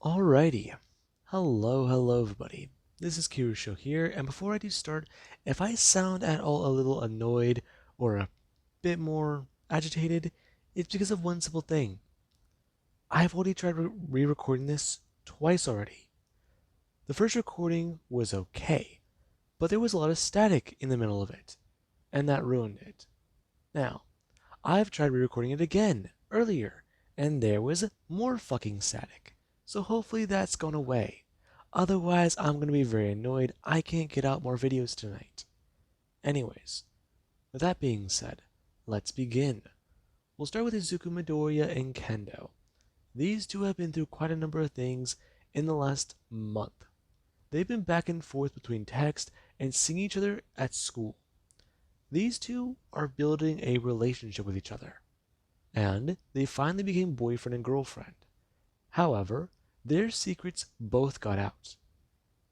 Alrighty. Hello everybody. This is Kirusho here, and before I do start, if I sound at all a little annoyed or a bit more agitated, it's because of one simple thing. I've already tried re-recording this twice already. The first recording was okay, but there was a lot of static in the middle of it, and that ruined it. Now, I've tried re-recording it again earlier, and there was more fucking static. So hopefully that's gone away. Otherwise, I'm going to be very annoyed I can't get out more videos tonight. Anyways, with that being said, let's begin. We'll start with Izuku Midoriya and Kendo. These two have been through quite a number of things in the last month. They've been back and forth between text and seeing each other at school. These two are building a relationship with each other, and they finally became boyfriend and girlfriend. However, their secrets both got out.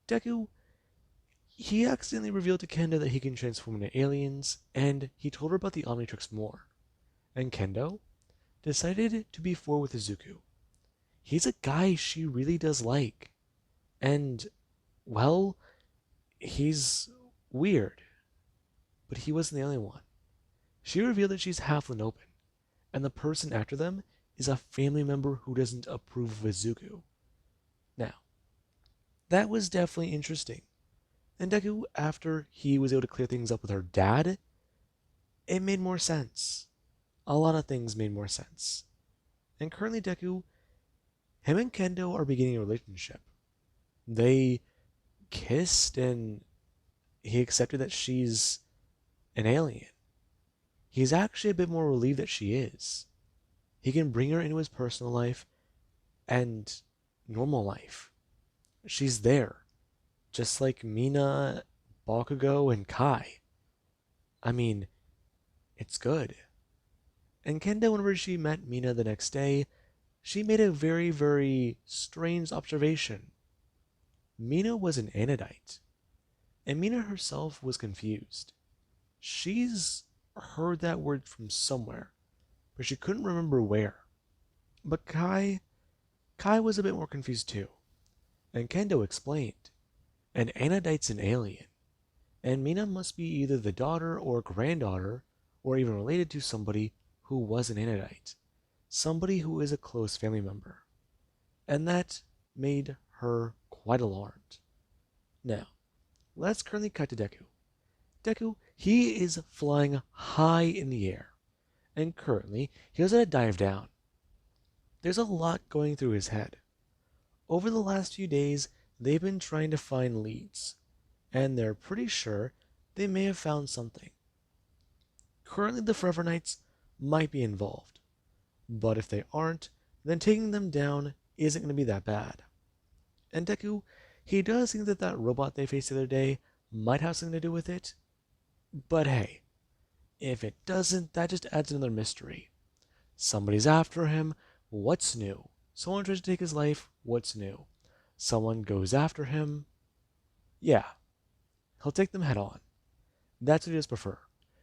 Deku, he accidentally revealed to Kendo that he can transform into aliens, and he told her about the omnitrix more. And Kendo decided to be forward with Izuku. He's a guy she really does like. And, well, he's weird. But he wasn't the only one. She revealed that she's half Linopen, and the person after them is a family member who doesn't approve of Izuku. Now, that was definitely interesting. And Deku, after he was able to clear things up with her dad, it made more sense. A lot of things made more sense. And currently Deku, him and Kendo are beginning a relationship. They kissed and he accepted that she's an alien. He's actually a bit more relieved that she is. He can bring her into his personal life and normal life. She's there, just like Mina, Bakugo, and Kai. I mean, it's good. And Kendo, whenever she met Mina the next day, she made a very, very strange observation. Mina was an Anodite, and Mina herself was confused. She's heard that word from somewhere, but she couldn't remember where. But Kai was a bit more confused too. And Kendo explained, an Anodite's an alien, and Mina must be either the daughter or granddaughter, or even related to somebody who was an Anodite, somebody who is a close family member. And that made her quite alarmed. Now, let's currently cut to Deku. Deku, he is flying high in the air, and currently he has to dive down. There's a lot going through his head. Over the last few days, they've been trying to find leads, and they're pretty sure they may have found something. Currently, the Forever Knights might be involved, but if they aren't, then taking them down isn't going to be that bad. And Deku, he does think that that robot they faced the other day might have something to do with it, but hey, if it doesn't, that just adds another mystery. Somebody's after him, what's new? Someone tries to take his life, what's new? Someone goes after him, yeah, he'll take them head on. That's what he does prefer.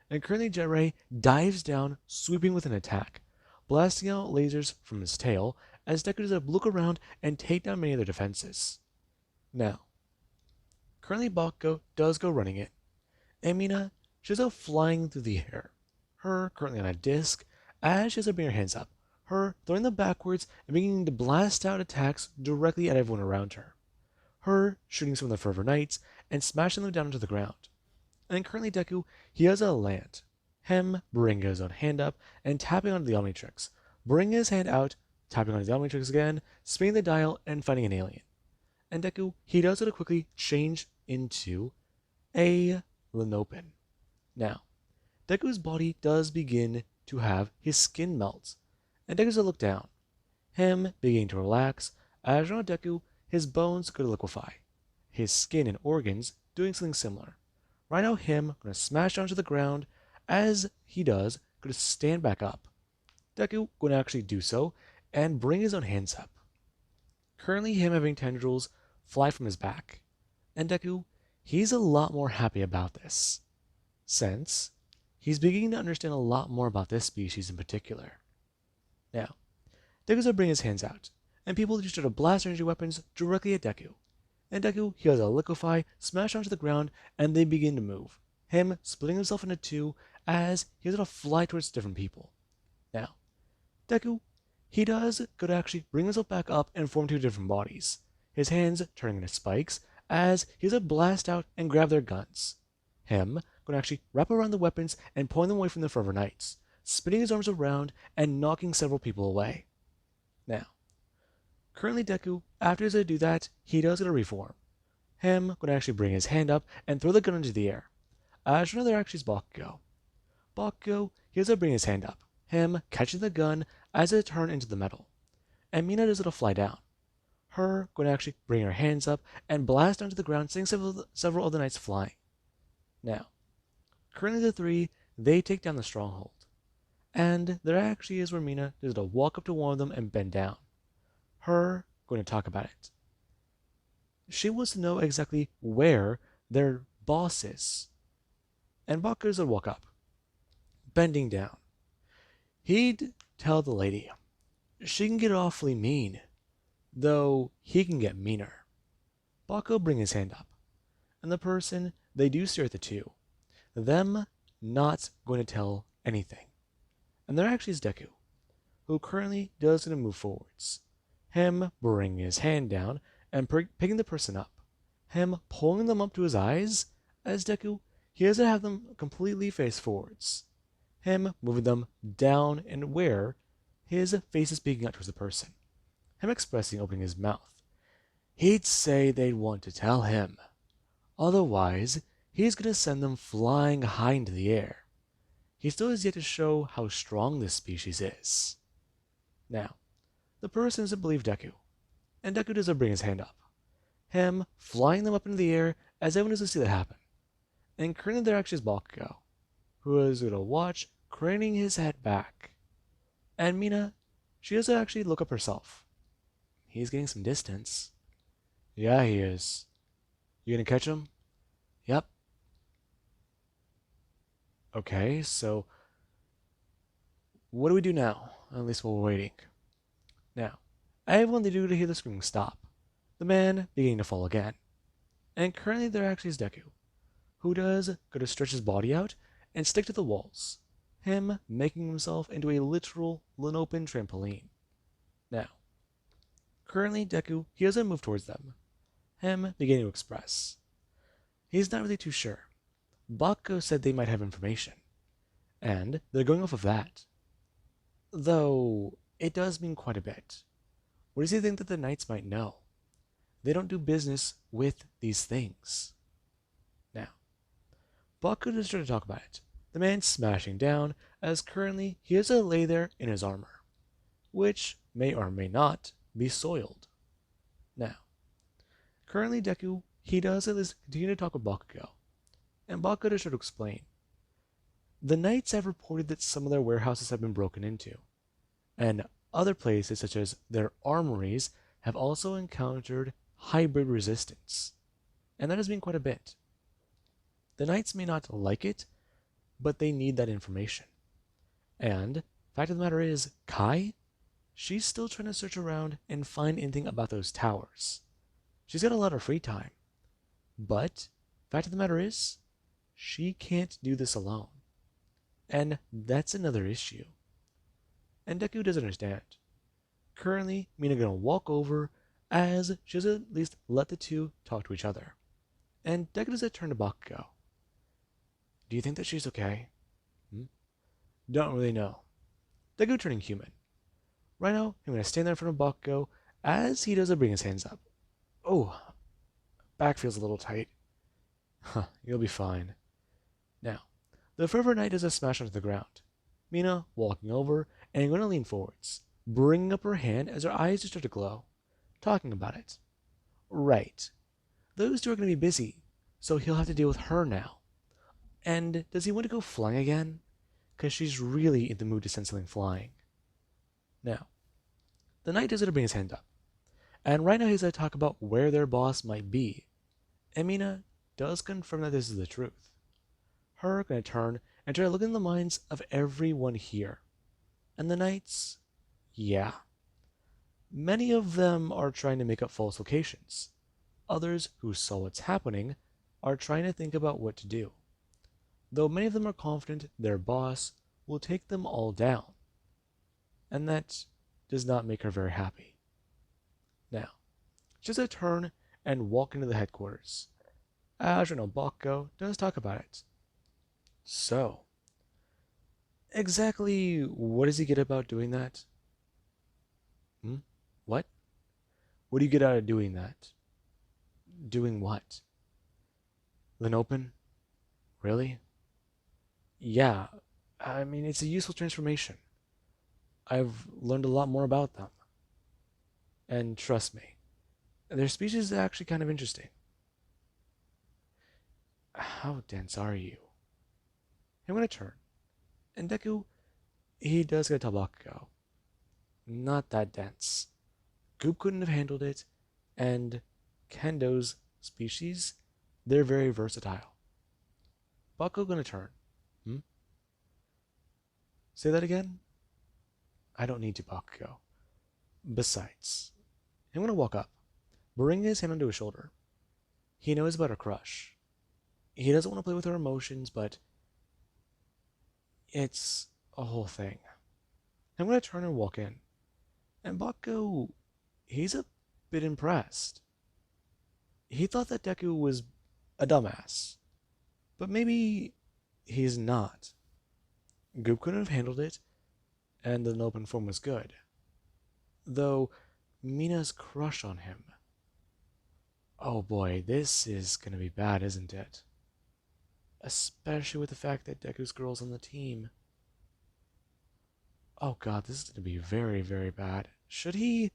And currently Jet dives down, sweeping with an attack, blasting out lasers from his tail as Deku does a look around and take down many of their defenses. Now, currently Bakugo does go running it, and Mina, she's out flying through the air. Her currently on a disc, as she has her bare hands up, her throwing them backwards and beginning to blast out attacks directly at everyone around her. Her shooting some of the Forever Knights and smashing them down into the ground. And currently Deku, he has a land. Him bringing his own hand up and tapping onto the omnitrix. Bringing his hand out, tapping onto the omnitrix again, spinning the dial and finding an alien. And Deku, he does it to quickly change into a Linopen. Now, Deku's body does begin to have his skin melt, and Deku's to look down. Him beginning to relax, as around Deku, his bones go to liquefy. His skin and organs doing something similar. Right now, him gonna smash down to the ground, as he does, gonna stand back up. Deku gonna actually do so, and bring his own hands up. Currently, him having tendrils fly from his back. And Deku, he's a lot more happy about this, since he's beginning to understand a lot more about this species in particular. Now, Deku's gonna bring his hands out, and people just start to blast energy weapons directly at Deku. And Deku, he has a liquefy, smash onto the ground, and they begin to move. Him splitting himself into two as he has to fly towards different people. Now, Deku, he does go to actually bring himself back up and form two different bodies. His hands turning into spikes as he has to blast out and grab their guns. Him going to actually wrap around the weapons and pulling them away from the Forever Knights, spinning his arms around and knocking several people away. Now, currently Deku, after he's going to do that, he does get a reform. Him going to actually bring his hand up and throw the gun into the air. As another actually is Bakugo. Bakugo, he has to bring his hand up. Him catching the gun as it turns into the metal. And Mina does it to fly down. Her going to actually bring her hands up and blast onto the ground, sending several of the knights flying. Now, currently the three, they take down the stronghold. And there actually is where Mina does to walk up to one of them and bend down. Her going to talk about it. She wants to know exactly where their boss is. And Bakugo does walk up, bending down. He'd tell the lady she can get awfully mean, though he can get meaner. Bakugo bring his hand up, and the person, they do stare at the two, them not going to tell anything. And there actually is Deku, who currently does going to move forwards. Him bringing his hand down and picking the person up. Him pulling them up to his eyes, as Deku, he has to have them completely face forwards. Him moving them down and where his face is peeking out towards the person. Him expressing opening his mouth. He'd say they'd want to tell him. Otherwise, he's going to send them flying high into the air. He still has yet to show how strong this species is. Now, the person doesn't believe Deku, and Deku doesn't bring his hand up. Him flying them up into the air as everyone doesn't see that happen. And currently there actually is Bakugo, who is going to watch, craning his head back. And Mina, she doesn't actually look up herself. He's getting some distance. Yeah, he is. You gonna catch him? Yep. Okay, so what do we do now? At least while we're waiting. Now, everyone they do to hear the screaming stop. The man beginning to fall again. And currently there actually is Deku, who does go to stretch his body out and stick to the walls. Him making himself into a literal open trampoline. Now, currently Deku, he doesn't move towards them. Him beginning to express. He's not really too sure. Bakugo said they might have information, and they're going off of that. Though, it does mean quite a bit. What does he think that the knights might know? They don't do business with these things. Now, Bakugo is trying to talk about it. The man smashing down, as currently he has to lay there in his armor, which may or may not be soiled. Now, currently Deku, he does at least continue to talk with Bakugo, and Bakugo is trying to explain. The knights have reported that some of their warehouses have been broken into, and other places such as their armories have also encountered hybrid resistance, and that has been quite a bit. The knights may not like it, but they need that information. And fact of the matter is, Kai, she's still trying to search around and find anything about those towers. She's got a lot of free time. But fact of the matter is, she can't do this alone. And that's another issue. And Deku doesn't understand. Currently, Mina gonna walk over as she does at least let the two talk to each other. And Deku does turn to Bakugo. Do you think that she's okay? Don't really know. Deku turning human. Right now, I'm gonna stand there in front of Bakugo as he does bring his hands up. Oh, back feels a little tight. Huh, you'll be fine. Now, the Forever Knight does a smash onto the ground. Mina walking over and going to lean forwards, bringing up her hand as her eyes just start to glow, talking about it. Right. Those two are going to be busy, so he'll have to deal with her now. And does he want to go flying again? Because she's really in the mood to send something flying. Now, the knight does it to bring his hand up. And right now he's going to talk about where their boss might be. And Mina does confirm that this is the truth. Her going to turn and try to look in the minds of everyone here. And the knights, yeah. Many of them are trying to make up false locations. Others, who saw what's happening, are trying to think about what to do, though many of them are confident their boss will take them all down, and that does not make her very happy. Now, just a turn and walk into the headquarters. As you know, Bakugo does talk about it. So, exactly what does he get about doing that? Hmm? What? What do you get out of doing that? Doing what? Then open? Really? Yeah, I mean, it's a useful transformation. I've learned a lot more about them. And trust me, their speech is actually kind of interesting. How dense are you? I'm gonna turn. And Deku, he does get a Bakugo. Not that dense. Goop couldn't have handled it, and Kendo's species, they're very versatile. Bakugo gonna turn. Hmm? Say that again? I don't need to, Bakugo. Besides, I'm gonna walk up, bring his hand onto his shoulder. He knows about her crush. He doesn't want to play with her emotions, but it's a whole thing. I'm gonna turn and walk in. And Bakugo, he's a bit impressed. He thought that Deku was a dumbass, but maybe he's not. Goop couldn't have handled it, and the open form was good. Though Mina's crush on him. Oh boy, this is gonna be bad, isn't it? Especially with the fact that Deku's girl's on the team. Oh god, this is gonna be very, very bad. Should he?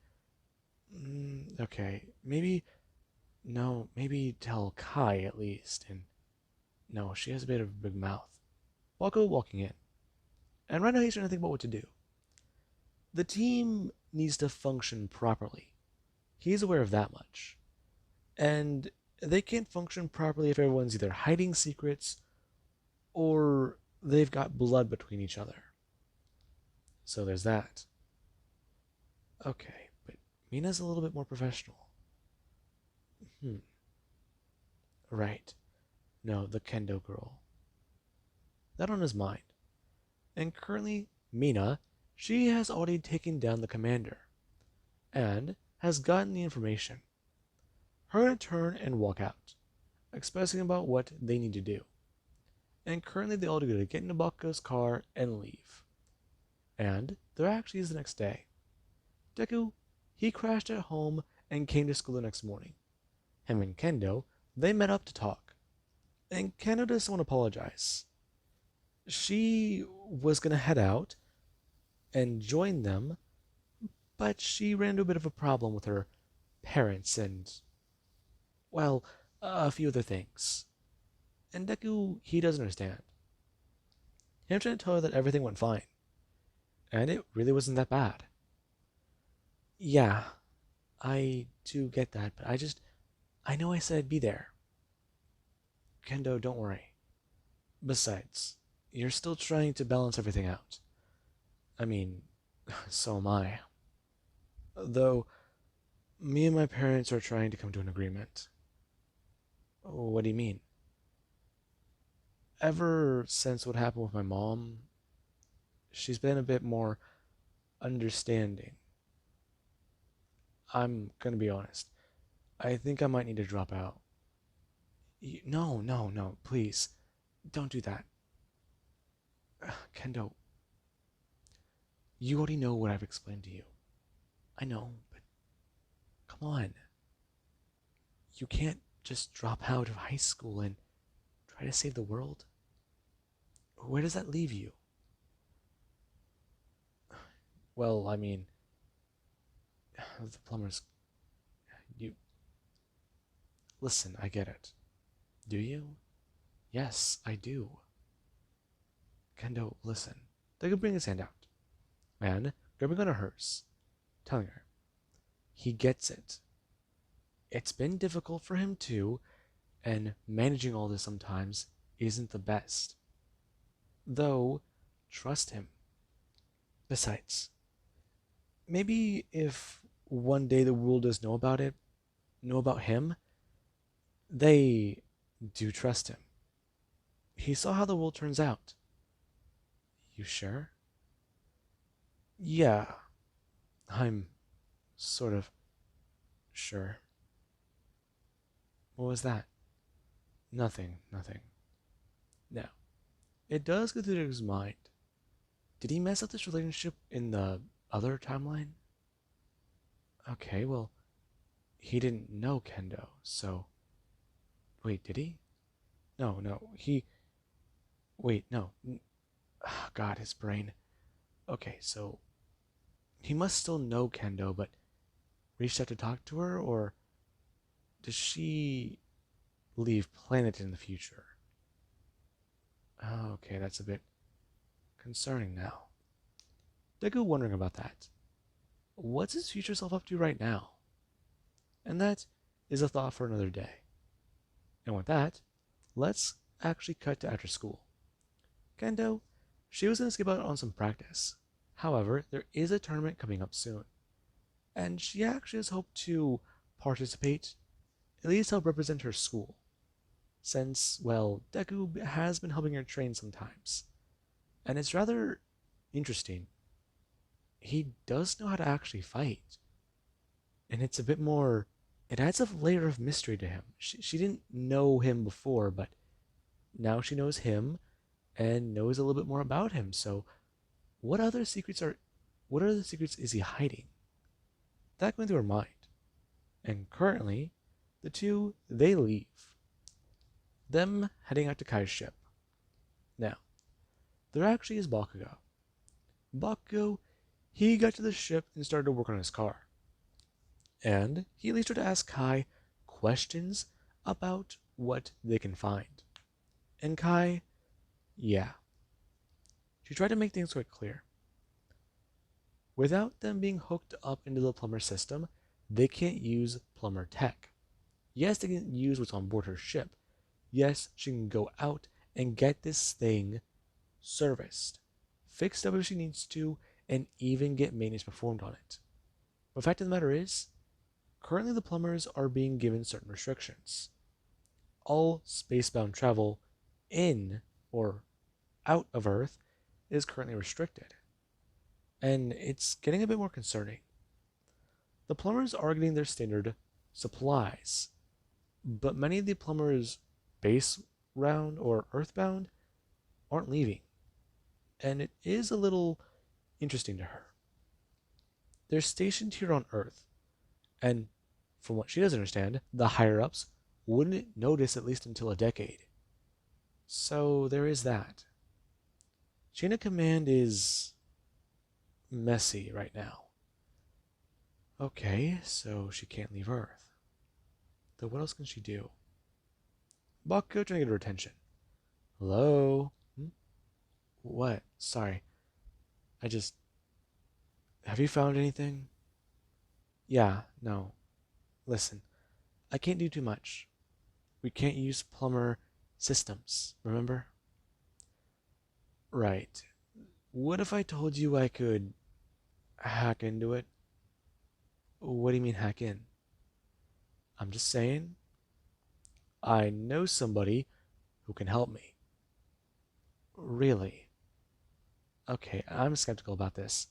Okay, maybe. No, maybe tell Kai at least. And no, she has a bit of a big mouth. Walko walking in. And right now he's trying to think about what to do. The team needs to function properly. He's aware of that much. And they can't function properly if everyone's either hiding secrets or they've got blood between each other. So there's that. Okay, but Mina's a little bit more professional. Right. No, the Kendo girl. That on his mind. And currently, Mina, she has already taken down the commander and has gotten the information. Her gonna turn and walk out, expressing about what they need to do. And currently they all to get into Bakugo's car and leave. And there actually is the next day. Deku, he crashed at home and came to school the next morning. Him and Kendo, they met up to talk. And Kendo doesn't want to apologize. She was going to head out and join them, but she ran into a bit of a problem with her parents and, well, a few other things. And Deku, he doesn't understand. Him trying to tell her that everything went fine. And it really wasn't that bad. Yeah, I do get that, but I know I said I'd be there. Kendo, don't worry. Besides, you're still trying to balance everything out. I mean, so am I. Though, me and my parents are trying to come to an agreement. What do you mean? Ever since what happened with my mom, she's been a bit more understanding. I'm gonna be honest. I think I might need to drop out. No, no, no, please. Don't do that. Kendo, you already know what I've explained to you. I know, but come on. You can't just drop out of high school and try to save the world. Where does that leave you? Well, I mean, the plumbers. You. Listen, I get it. Do you? Yes, I do. Kendo, listen. They could bring his hand out. And grabbing onto hers, telling her. He gets it. It's been difficult for him too, and managing all this sometimes isn't the best. Though, trust him. Besides, maybe if one day the world does know about it, know about him, they do trust him. He saw how the world turns out. You sure? Yeah, I'm sort of sure. What was that? Nothing, nothing. Now, it does go through his mind. Did he mess up this relationship in the other timeline? Okay, well, he didn't know Kendo, so. Wait, did he? No, no, he. Wait, no. God, his brain. Okay, so he must still know Kendo, but reached out to talk to her, or does she leave planet in the future? Oh, okay, that's a bit concerning now. Deku wondering about that. What's his future self up to right now? And that is a thought for another day. And with that, let's actually cut to after school. Kendo, she was going to skip out on some practice. However, there is a tournament coming up soon, and she actually has hoped to participate, at least help represent her school, since, well, Deku has been helping her train sometimes. And it's rather interesting. He does know how to actually fight, and it's a bit more. It adds a layer of mystery to him. She didn't know him before, but now she knows him and knows a little bit more about him. So, what other secrets are. What other secrets is he hiding? That went through her mind. And currently, the two, they leave. Them heading out to Kai's ship. Now, there actually is Bakugo. Bakugo, he got to the ship and started to work on his car. And he at least tried to ask Kai questions about what they can find. And Kai, yeah, she tried to make things quite clear. Without them being hooked up into the plumber system, they can't use plumber tech. Yes, they can use what's on board her ship. Yes, she can go out and get this thing serviced, fixed up if she needs to, and even get maintenance performed on it. But the fact of the matter is, currently the plumbers are being given certain restrictions. All spacebound travel in or out of Earth is currently restricted. And it's getting a bit more concerning. The plumbers are getting their standard supplies, but many of the plumbers base round or earthbound aren't leaving. And it is a little interesting to her. They're stationed here on Earth, and from what she doesn't understand, the higher ups wouldn't notice at least until a decade. So there is that. Chain of command is messy right now. Okay, so she can't leave Earth. Then what else can she do? Bakugo trying to get her attention. Hello? What? Sorry. I just. Have you found anything? Yeah, no. Listen, I can't do too much. We can't use plumber systems, remember? Right. What if I told you I could hack into it? What do you mean hack in? I'm just saying, I know somebody who can help me. Really? Okay, I'm skeptical about this.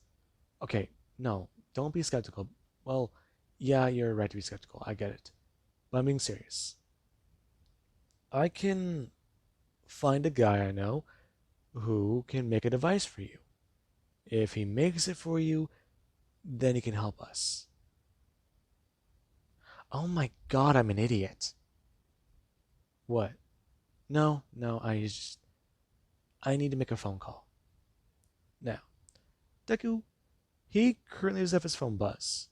Okay, no, don't be skeptical. Well, yeah, you're right to be skeptical. I get it. But I'm being serious. I can find a guy I know who can make a device for you. If he makes it for you, then he can help us. Oh my god, I'm an idiot. What? No, no, I need to make a phone call. Now, Deku, he currently does have his phone buzz,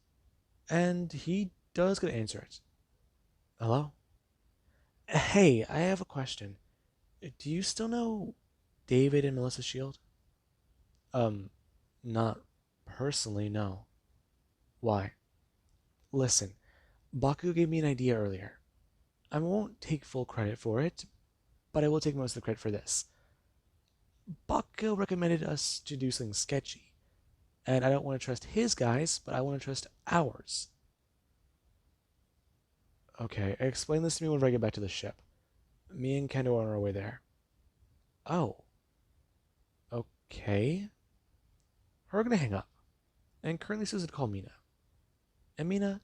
and he does get to answer it. Hello? Hey, I have a question. Do you still know David and Melissa Shield? Um, not personally, no. Why? Listen, Baku gave me an idea earlier. I won't take full credit for it, but I will take most of the credit for this. Baku recommended us to do something sketchy, And I don't want to trust his guys, but I want to trust ours. Okay, explain this to me when I get back to the ship. Me and Kendo are on our way there. Oh, okay. We're gonna hang up. And currently Susan called Mina. And Mina,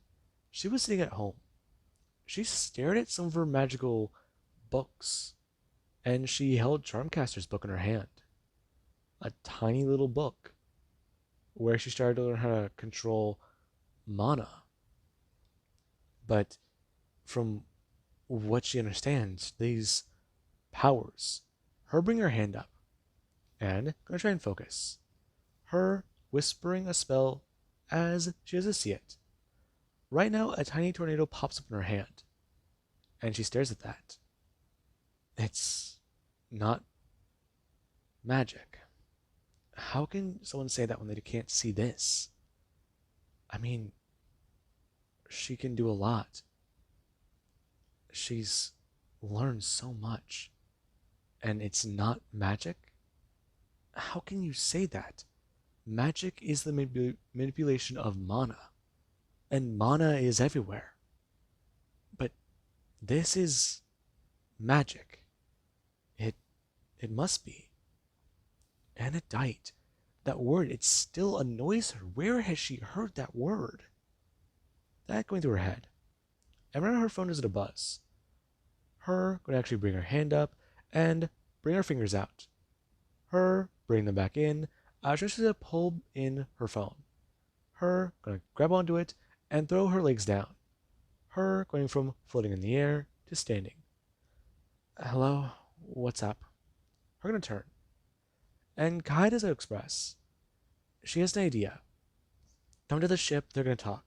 she was sitting at home. She stared at some of her magical books. And she held Charmcaster's book in her hand. A tiny little book. Where she started to learn how to control mana. But from what she understands, these powers, her bringing her hand up, and gonna try and focus. Her whispering a spell as she doesn't see it. Right now, a tiny tornado pops up in her hand, and she stares at that. It's not magic. How can someone say that when they can't see this? I mean, she can do a lot. She's learned so much, and it's not magic? How can you say that? Magic is the manipulation of mana, and mana is everywhere. But this is magic. It must be. Anodite. That word, it still annoys her. Where has she heard that word? That going through her head. And right now her phone is at a buzz. Her going to actually bring her hand up and bring her fingers out. Her bring them back in. Just to pull in her phone. Her going to grab onto it and throw her legs down. Her going from floating in the air to standing. Hello, what's up? Her going to turn. And Kai does express. She has an idea. Come to the ship, they're going to talk.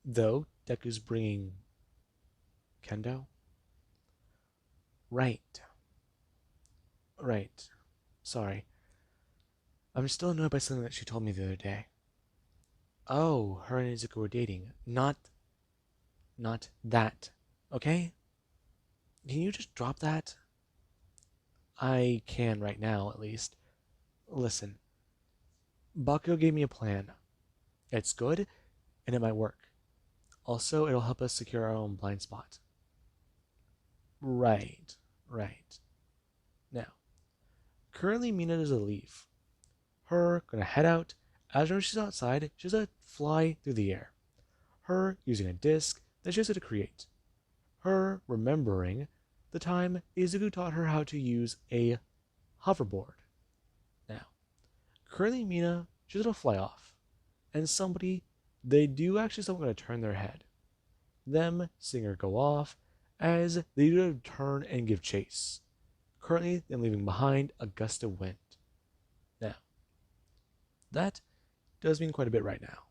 Though Deku's bringing Kendo? Right. Sorry. I'm still annoyed by something that she told me the other day. Oh, her and Izuku were dating. Not that. Okay? Can you just drop that? I can right now, at least. Listen. Bakugo gave me a plan. It's good, and it might work. Also, it'll help us secure our own blind spot. Right. Now, currently Mina does a leave. Her gonna head out. As she's outside, she's gonna fly through the air. Her using a disc that she has to create. Her remembering the time Izuku taught her how to use a hoverboard. Now, currently Mina, she's gonna fly off. And they do actually someone gonna turn their head. Them seeing her go off as they do turn and give chase. Currently, them leaving behind a gust of wind. Now, that does mean quite a bit right now.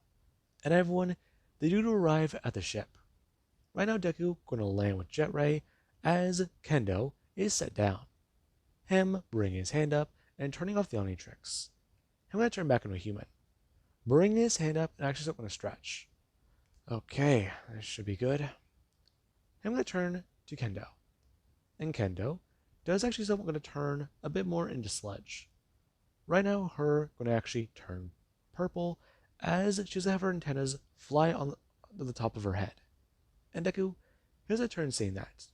And everyone, they do arrive at the ship. Right now, Deku going to land with Jet Ray as Kendo is set down. Him bringing his hand up and turning off the omnitrix. Him going to turn back into a human. Bringing his hand up and actually going to stretch. Okay, this should be good. I'm going to turn to Kendo. And Kendo does actually someone going to turn a bit more into Sledge. Right now, her going to actually turn purple as she's have her antennas fly on the top of her head. And Deku, here's a turn seeing that.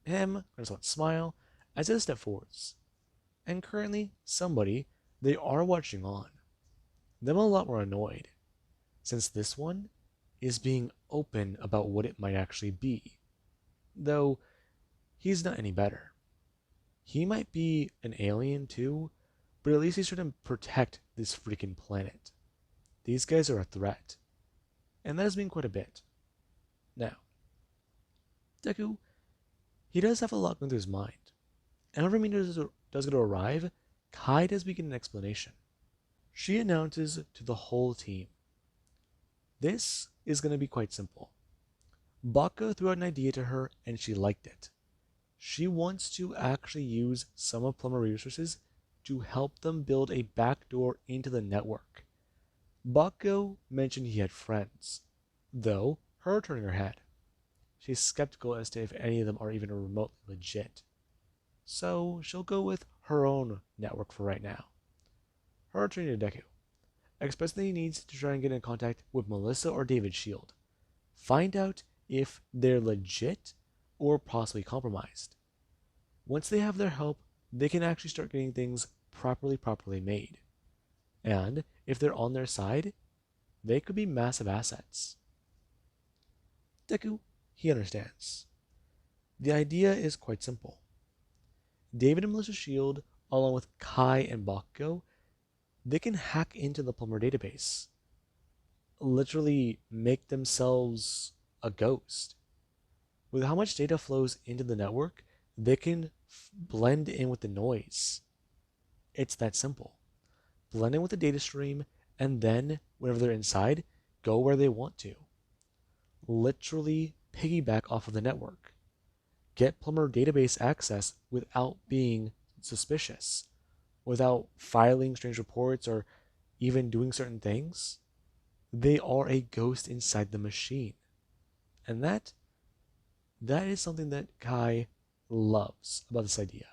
Him going to smile as he step forwards. And currently, they are watching on. Them a lot more annoyed, since this one is being open about what it might actually be. Though, he's not any better. He might be an alien too, but at least he's trying to protect this freaking planet. These guys are a threat. And that has been quite a bit. Now, Deku, he does have a lot going through his mind. And whenever Mina does go to arrive, Kai does begin an explanation. She announces to the whole team. This is going to be quite simple. Baka threw out an idea to her and she liked it. She wants to actually use some of Plumber resources to help them build a backdoor into the network. Bako mentioned he had friends, though her turning her head. She's skeptical as to if any of them are even remotely legit. So she'll go with her own network for right now. Her turning to Deku. express that he needs to try and get in contact with Melissa or David's shield. Find out if they're legit or possibly compromised. Once they have their help, they can actually start getting things properly made. And if they're on their side, they could be massive assets. Deku, he understands. The idea is quite simple. David and Melissa's shield, along with Kai and Bakugo, they can hack into the Plumber database. Literally make themselves a ghost. With how much data flows into the network, they can blend in with the noise. It's that simple. Blend in with the data stream, and then, whenever they're inside, go where they want to. Literally piggyback off of the network. Get Plumber database access without being suspicious, without filing strange reports or even doing certain things. They are a ghost inside the machine. And that is something that Kai loves about this idea.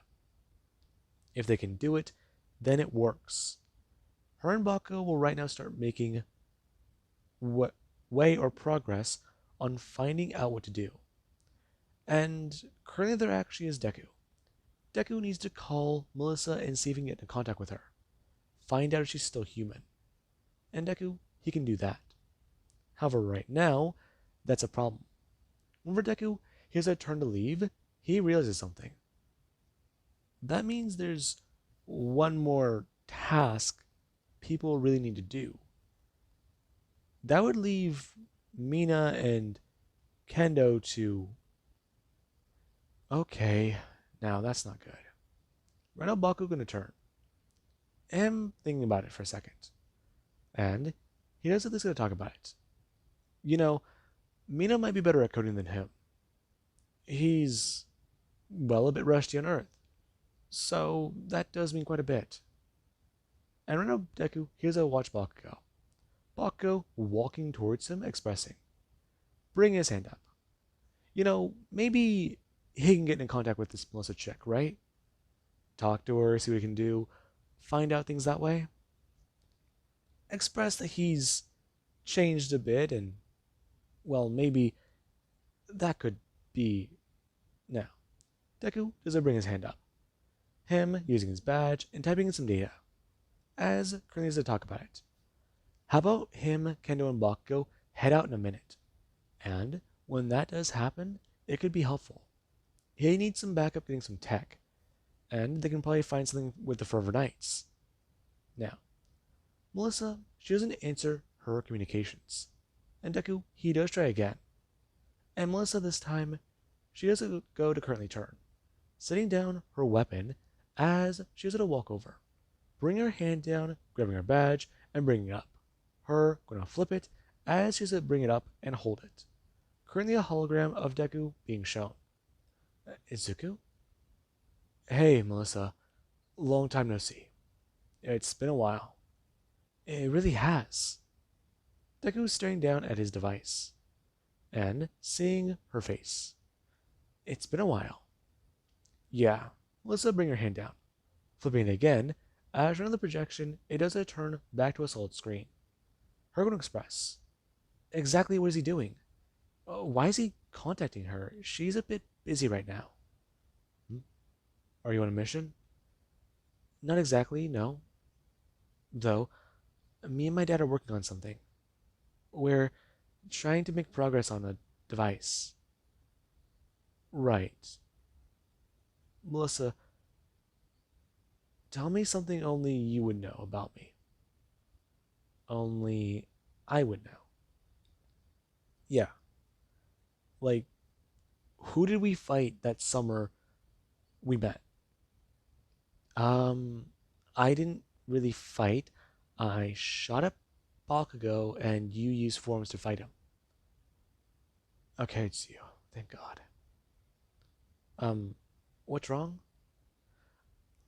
If they can do it, then it works. Her and Bakugo will right now start making way or progress on finding out what to do. And currently there actually is Deku. Deku needs to call Melissa and see if he can get in contact with her. Find out if she's still human. And Deku, he can do that. However, right now, that's a problem. Whenever Deku hears a turn to leave, he realizes something. That means there's one more task people really need to do. That would leave Mina and Kendo to... Okay, now that's not good. Right now, Baku's gonna turn. I'm thinking about it for a second. And he knows that he's gonna talk about it. You know, Mina might be better at coding than him. He's, well, a bit rusty on Earth. So that does mean quite a bit. And right now, Deku hears a watch Bakugo. Bakugo walking towards him, expressing. Bring his hand up. You know, maybe he can get in contact with this Melissa chick, right? Talk to her, see what he can do, find out things that way. Express that he's changed a bit and, well, maybe that could be... Now, Deku doesn't bring his hand up. Him using his badge and typing in some data. As currently to talk about it. How about him, Kendo, and Bakugo head out in a minute? And when that does happen, it could be helpful. He needs some backup getting some tech, and they can probably find something with the Forever Knights. Now, Melissa, she doesn't answer her communications, and Deku, he does try again. And Melissa this time, she doesn't go to currently turn, setting down her weapon as she has to walk over, bring her hand down, grabbing her badge, and bringing it up. Her gonna flip it as she has to bring it up and hold it. Currently a hologram of Deku being shown. Izuku? Hey, Melissa. Long time no see. It's been a while. It really has. Deku is staring down at his device and seeing her face. It's been a while. Yeah, Melissa, bring your hand down. Flipping it again, as around the projection, it does a turn back to a solid screen. Her gonna express. Exactly what is he doing? Why is he contacting her? She's a bit busy right now. Are you on a mission? Not exactly, no. Though, me and my dad are working on something. We're trying to make progress on a device. Right. Melissa, tell me something only you would know about me. Only I would know. Yeah. Like, who did we fight that summer we met? I didn't really fight. I shot at Bakugo and you used forms to fight him. Okay, it's you. Thank God. What's wrong?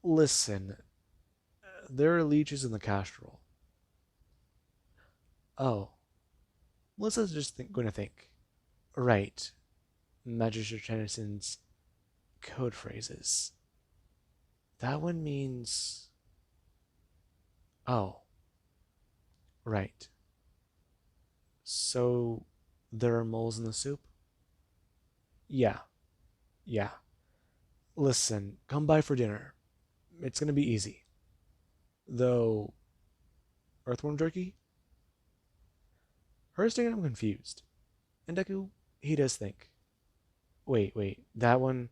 Listen, there are leeches in the castrol. Oh, Melissa's just going to think. Right. Magister Tennyson's code phrases. That one means... Oh. Right. So there are moles in the soup? Yeah, yeah. Listen, come by for dinner. It's gonna be easy. Though, earthworm jerky? Hers thinking I'm confused. And Deku, he does think. Wait, that one.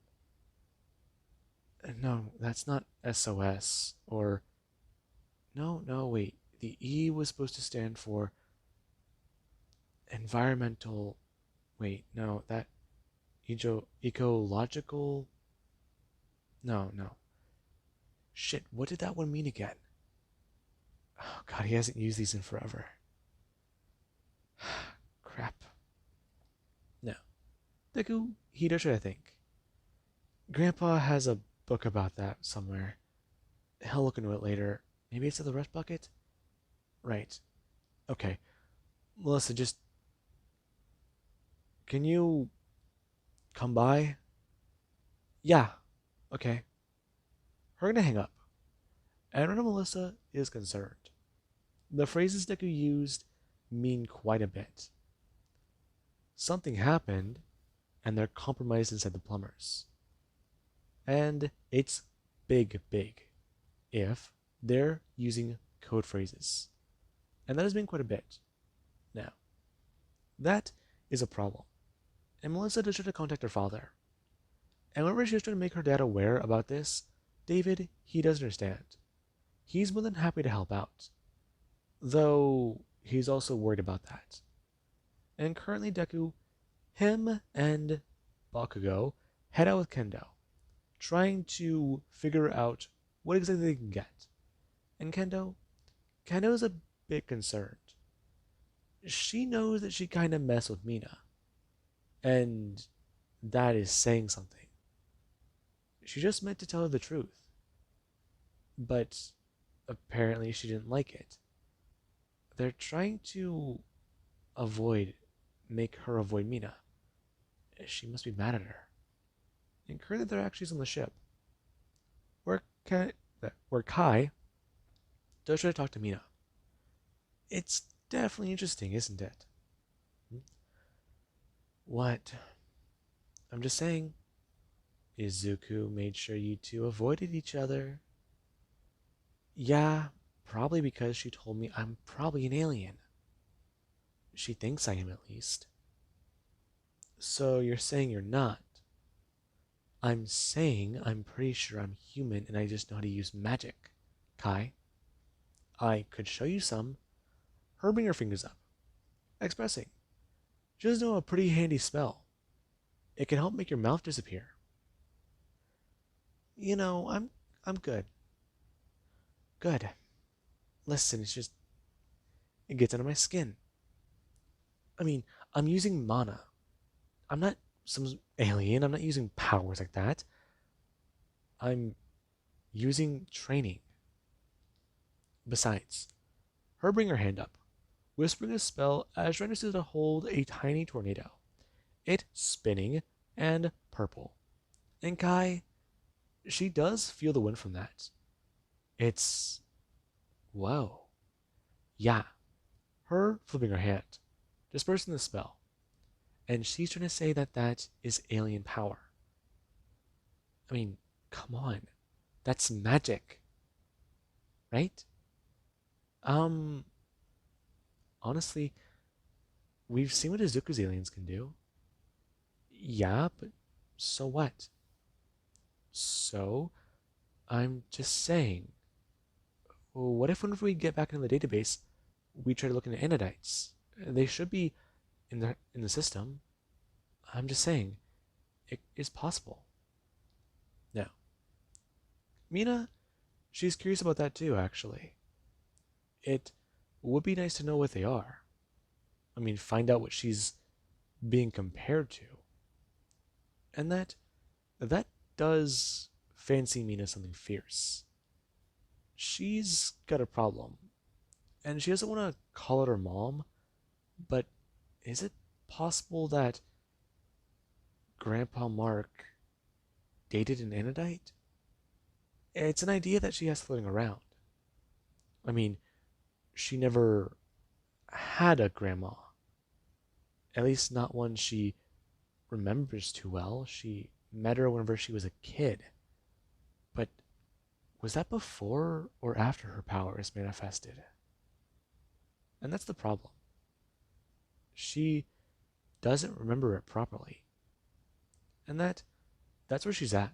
No, that's not SOS. Or. No, wait. The E was supposed to stand for environmental. Wait, no, that. Ecological. No. Shit, what did that one mean again? Oh god, he hasn't used these in forever. Crap. No. Deku, he does what I think. Grandpa has a book about that somewhere. He'll look into it later. Maybe it's in the rest bucket? Right. Okay. Melissa, just. Can you come by? Yeah. Okay. We're gonna hang up. And Melissa is concerned. The phrases Deku used mean quite a bit. Something happened, and they're compromised inside the plumbers. And it's big if they're using code phrases. And that has been quite a bit. Now, that is a problem. And Melissa does try to contact her father. And whenever she was trying to make her dad aware about this, David, he does understand. He's more than happy to help out. Though he's also worried about that. And currently Deku, him and Bakugo head out with Kendo, trying to figure out what exactly they can get. And Kendo is a bit concerned. She knows that she kind of messed with Mina. And that is saying something. She just meant to tell her the truth. But apparently she didn't like it. They're trying to make her avoid Mina. She must be mad at her. And currently they're actually on the ship. Where, Kai, where Kai does try to talk to Mina. It's definitely interesting, isn't it? What? I'm just saying. Izuku made sure you two avoided each other. Yeah, probably because she told me I'm probably an alien. She thinks I am, at least. So you're saying you're not? I'm saying I'm pretty sure I'm human and I just know how to use magic. Kai, I could show you some. Her bring her fingers up. Expressing. She does know a pretty handy spell. It can help make your mouth disappear. I'm good. Good. Listen, it gets under my skin. I mean, I'm using mana. I'm not some alien. I'm not using powers like that. I'm using training. Besides, her bring her hand up, whispering a spell as she tries to hold a tiny tornado. It spinning and purple. And Kai, she does feel the wind from that. It's. Whoa. Yeah. Her flipping her hand, dispersing the spell. And she's trying to say that that is alien power. I mean, come on. That's magic. Right? Um, Honestly, we've seen what Izuku's aliens can do. Yeah, but so what? So, I'm just saying, well, what if whenever we get back into the database, we try to look into anodites? They should be in the system. I'm just saying, it is possible. Now, Mina, she's curious about that too, actually. It would be nice to know what they are. I mean, find out what she's being compared to. And that does fancy Mina something fierce. She's got a problem. And she doesn't want to call it her mom, but is it possible that Grandpa Mark dated an Anodite? It's an idea that she has floating around. I mean, she never had a grandma. At least not one she remembers too well. She met her whenever she was a kid. But was that before or after her powers manifested? And that's the problem. She doesn't remember it properly. And that's where she's at.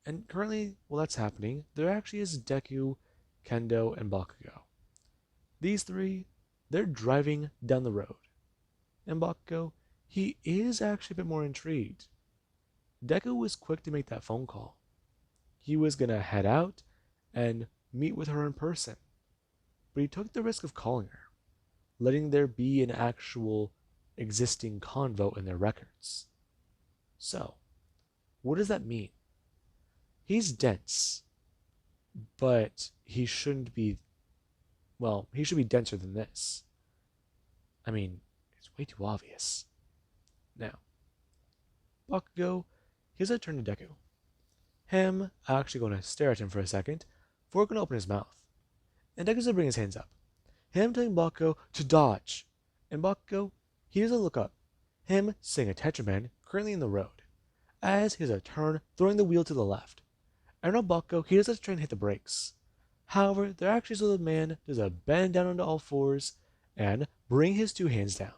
And currently, while that's happening, there actually is Deku, Kendo, and Bakugo. These three, they're driving down the road. And Bakugo, he is actually a bit more intrigued. Deku was quick to make that phone call. He was gonna head out and meet with her in person. But he took the risk of calling her, letting there be an actual existing convo in their records. So, what does that mean? He's dense, but he shouldn't be, well, he should be denser than this. I mean, it's way too obvious. Now, Bakugo, here's a turn to Deku. Him actually going to stare at him for a second, before going to open his mouth. And Deku's going to bring his hands up. Him telling Bakugo to dodge. And Bakugo, he doesn't look up. Him seeing a Tetraman currently in the road, as he has a turn, throwing the wheel to the left. And now Bakugo, he does try and hit the brakes. However, there actually is a man does a bend down onto all fours and bring his two hands down.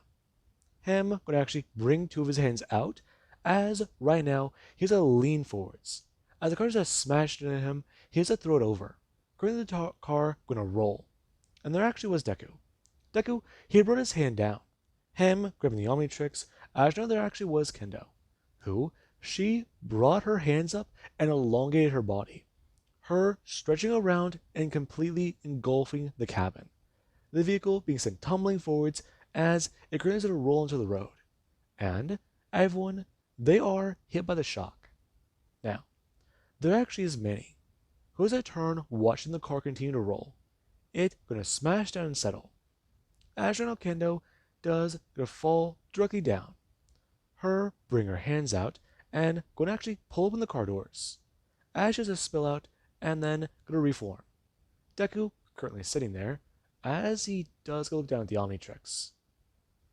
Him would actually bring two of his hands out, as right now he has to lean forwards. As the car just smashed into him, he has to throw it over. Currently the car gonna roll. And there actually was Deku. Deku, he had brought his hand down. Him grabbing the omnitrix, as now there actually was Kendo, who she brought her hands up and elongated her body, her stretching around and completely engulfing the cabin, the vehicle being sent tumbling forwards as it continues to roll into the road. And everyone, they are hit by the shock. Now, there actually is Manny, who has a turn watching the car continue to roll. It gonna smash down and settle. As Reno Kendo does gonna fall directly down. Her bring her hands out and gonna actually pull open the car doors. As she has a spill out and then gonna reform. Deku currently sitting there as he does go look down at the Omnitrix.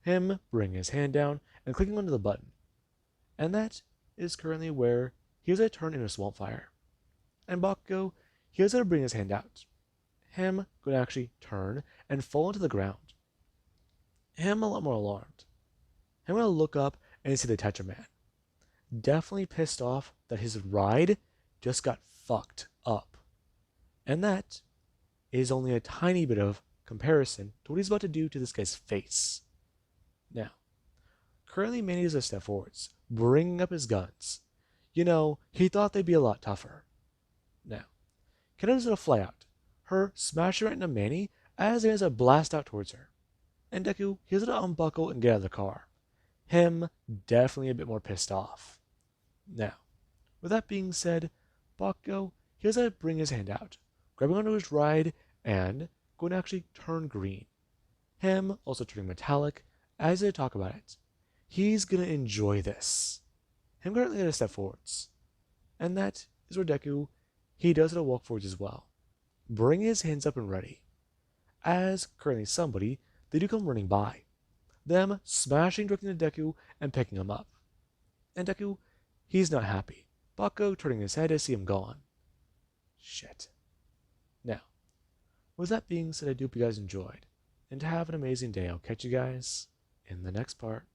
Him bringing his hand down and clicking onto the button. And that is currently where he has a turn into Swamp Fire. And Bakugo, he has to bring his hand out. Him could actually turn and fall into the ground. Him a lot more alarmed. Him gonna look up and see the Tetraman. Definitely pissed off that his ride just got fucked up. And that is only a tiny bit of comparison to what he's about to do to this guy's face. Now, currently Manny does a step forwards, bringing up his guns. You know, he thought they'd be a lot tougher. Now, Kendo does a fly out, her smashing right into Manny as he has a blast out towards her. And Deku, he has to unbuckle and get out of the car. Him definitely a bit more pissed off. Now, with that being said, Bakugo, he has to bring his hand out, grabbing onto his ride and going to actually turn green. Him also turning metallic as they talk about it. He's gonna enjoy this. Him currently gonna step forwards. And that is where Deku, he does it a walk forwards as well. Bring his hands up and ready. As currently somebody, they do come running by. Them smashing directly into Deku and picking him up. And Deku, he's not happy. Bakugo turning his head to see him gone. Shit. Now, with that being said, I do hope you guys enjoyed. And have an amazing day. I'll catch you guys in the next part.